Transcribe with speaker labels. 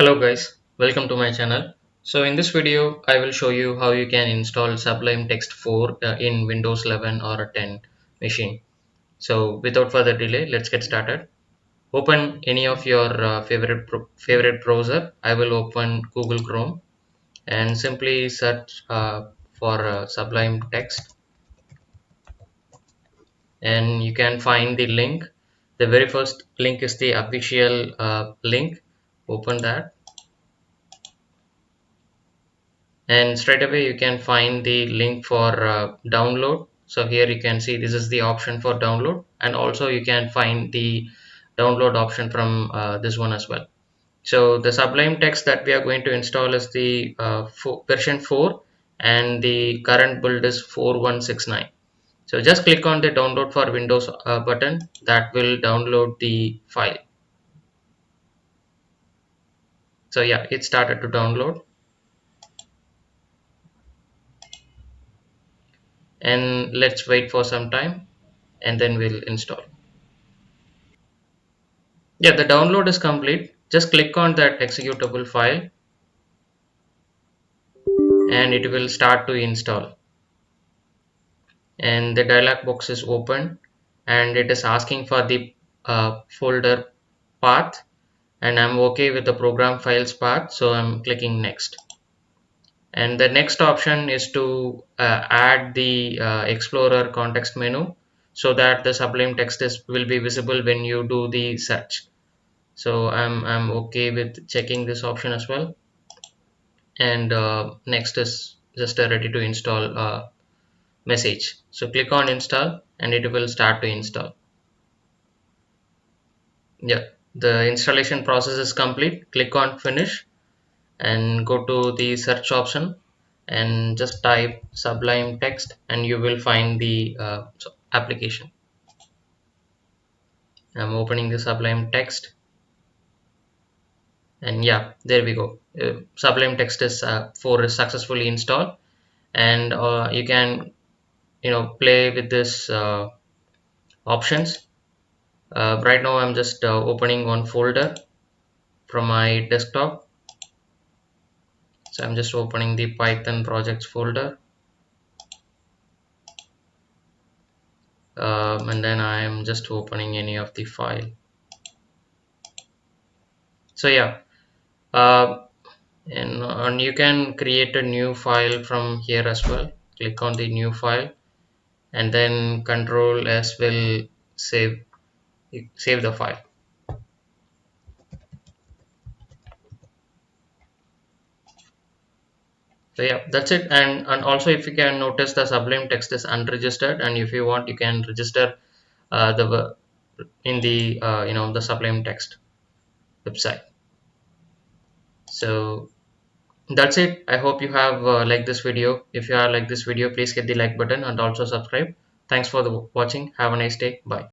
Speaker 1: Hello guys, welcome to my channel. So in this video I will show you how you can install Sublime Text 4 in Windows 11 or a 10 machine. So without further delay, let's get started. Open any of your favorite browser. I will open Google Chrome and simply search for Sublime Text, and you can find the link. The very first link is the official link. Open that, and straight away you can find the link for download. So here you can see this is the option for download, and also you can find the download option from this one as well. So the Sublime Text that we are going to install is the version 4, and the current build is 4169. So just click on the download for Windows button. That will download the file. So yeah, it started to download, and let's wait for some time and then we'll install. Yeah, the download is complete. Just click on that executable file and it will start to install. And the dialog box is open and it is asking for the folder path, and I'm okay with the program files path, so I'm clicking next. And the next option is to add the Explorer context menu so that the Sublime Text will be visible when you do the search. So I'm okay with checking this option as well. And next is just a ready to install message. So click on install and it will start to install. Yeah, the installation process is complete. Click on finish and go to the search option and just type Sublime Text and you will find the application. I'm opening the Sublime Text, and yeah, there we go. Sublime Text is 4 is successfully installed, and you can play with this options. Right now I'm just opening one folder from my desktop. So I'm just opening the Python projects folder, and then I'm just opening any of the file. So yeah, uh, and you can create a new file from here as well. Click on the new file and then Control S will save the file. So yeah, that's it. And also, if you can notice, the Sublime Text is unregistered, and if you want you can register the in the the Sublime Text website. So that's it. I hope you have liked this video. If you are like this video, please hit the like button and also subscribe. Thanks for the watching. Have a nice day. Bye.